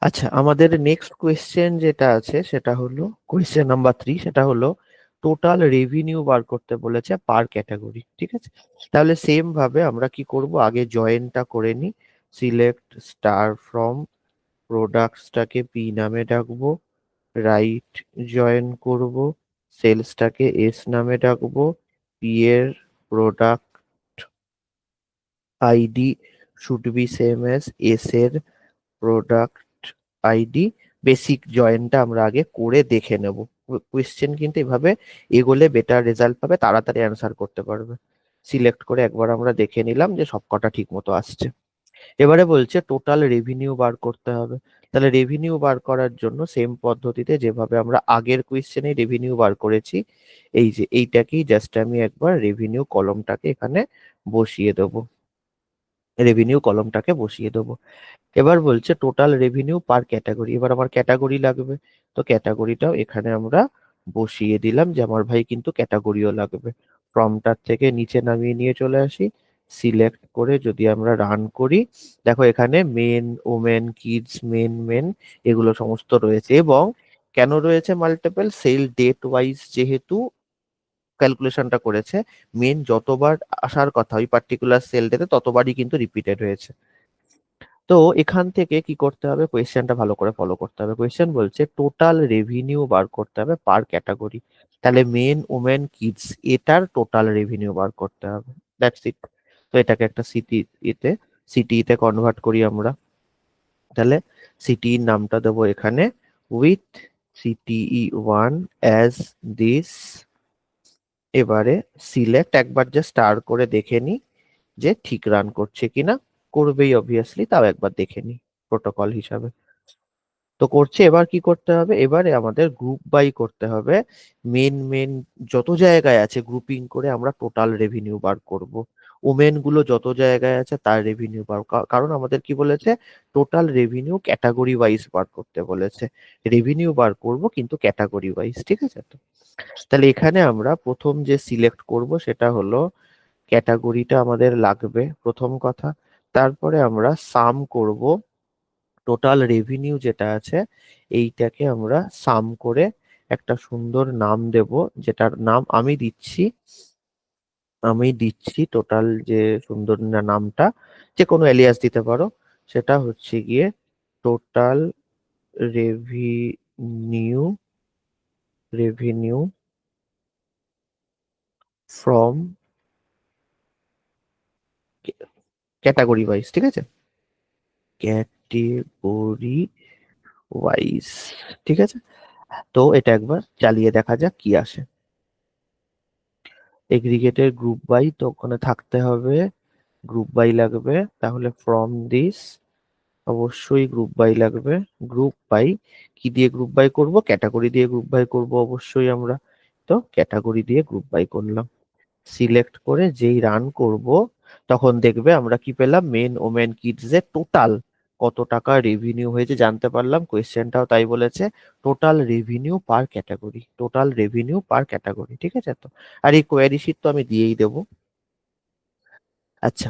আচ্ছা, আমাদের next question যেটা আছে সেটা হলো কোয়েশ্চেন নাম্বার 3, সেটা হলো টোটাল রেভিনিউ বার করতে বলেছে পার ক্যাটাগরি। ঠিক আছে, তাহলে সেম ভাবে আমরা কি করব, আগে জয়েনটা করে নি। সিলেক্ট স্টার ফ্রম, প্রোডাক্টসটাকে পি নামে ডাকবো, রাইট জয়েন করব, সেলসটাকে এস নামে ডাকবো, পি এর product ID should be same S S এর প্রোডাক্ট আইডি। বেসিক জয়েনটা আমরা আগে করে দেখে নেব। কোয়েশ্চেন কিন্তু এভাবে এগোলে বেটার রেজাল্ট পাবে, তাড়াতাড়ি অ্যান্সার করতে পারবে। সিলেক্ট করে একবার আমরা দেখে নিলাম যে সবকটা ঠিক মতো আসছে। এবারে বলছে টোটাল রেভিনিউ বার করতে হবে। তাহলে রেভিনিউ বার করার জন্য সেম পদ্ধতিতে যেভাবে আমরা আগের কোয়েশ্চেনে রেভিনিউ বার করেছি, এই যে এইটাকেই জাস্ট আমি একবার রেভিনিউ কলমটাকে এখানে বসিয়ে দেবো। রেভিনিউ কলমটাকে বসিয়ে দেবো। এবার বলছে টোটাল রেভিনিউ পার ক্যাটাগরি। এবার আমার ক্যাটাগরি লাগবে, তো ক্যাটাগরিটাও এখানে আমরা বসিয়ে দিলাম যে আমার ভাই কিন্তু ক্যাটাগরিও লাগবে। ফর্মটার থেকে নিচে নামিয়ে নিয়ে চলে আসি, সিলেক্ট করে যদি আমরা রান করি, দেখো এখানে মেন, ওমেন, কিডস, মেন এগুলো সমস্ত রয়েছে। এবং কেন রয়েছে মাল্টিপল, সেল ডেট ওয়াইজ যেহেতু ক্যালকুলেশনটা করেছে, মেন যতবার আসার কথা ওই পার্টিকুলার সেল ডেতে ততবারই কিন্তু রিপিটেড হয়েছে। তো এখান থেকে কি করতে হবে, কোয়েশ্চেনটা ভালো করে ফলো করতে হবে। কোয়েশ্চেন বলছে টোটাল রেভিনিউ বার করতে হবে পার ক্যাটাগরি। তাহলে মেন, ওমেন, কিডস এটার টোটাল রেভিনিউ বার করতে হবে। That's it. তো এটাকে একটা এতে সিটিতে কনভার্ট করি আমরা। তাহলে সিটির নামটা দেবো এখানে with CTE one as this. এবারে সিলেক্ট, একবার যে স্টার করে দেখে নি যে ঠিক রান করছে কিনা। করবেই অবভিয়াসলি, তাও একবার দেখে নি প্রোটোকল হিসাবে। তো করছে, এবার কি করতে হবে, এবারে আমাদের গ্রুপ বাই করতে হবে। মেন যত জায়গায় আছে গ্রুপিং করে আমরা টোটাল রেভিনিউ বার করব। ওমেন গুলো যত জায়গায় আছে তার রেভিনিউ বার, কারণ আমাদের কি বলেছে, টোটাল রেভিনিউ ক্যাটাগরি ওয়াইজ বার করতে বলেছে। রেভিনিউ বার করব কিন্তু ক্যাটাগরি ওয়াইজ, ঠিক আছে তো। তাহলে এখানে আমরা প্রথম যে সিলেক্ট করব সেটা হলো ক্যাটাগরিটা আমাদের লাগবে প্রথম কথা। তারপরে আমরা সাম করব টোটাল রেভিনিউ যেটা আছে, এইটাকে আমরা সাম করে একটা সুন্দর নাম দেব, যেটার নাম আমি দিচ্ছি টোটাল যে সুন্দর নামটা, যে কোনো এলিয়াস দিতে পারো। সেটা হচ্ছে গিয়ে total revenue revenue from category wise, ঠিক আছে, ক্যাটেগরি ওয়াইজ, ঠিক আছে। তো এটা একবার চালিয়ে দেখা যাক কি আসে। এগ্রিগেটের গ্রুপ বাই, তো ওখানে থাকতে হবে, গ্রুপ বাই লাগবে। তাহলে ফ্রম দিস অবশ্যই গ্রুপ বাই লাগবে। গ্রুপ বাই কি দিয়ে গ্রুপ বাই করব, ক্যাটাগরি দিয়ে গ্রুপ বাই করব অবশ্যই আমরা। তো ক্যাটাগরি দিয়ে গ্রুপ বাই করলাম। সিলেক্ট করে যেই রান করব, তখন দেখবে আমরা কি পেলাম, মেন, ওমেন, কিডস এর টোটাল কত টাকা রেভিনিউ হয়েছে জানতে পারলাম। কোয়েশ্চেনটাও তাই বলেছে, টোটাল রেভিনিউ পার ক্যাটাগরি, টোটাল রেভিনিউ পার ক্যাটাগরি, ঠিক আছে তো। আর এই কোয়ারি শিট তো আমি দিয়েই দেবো। আচ্ছা,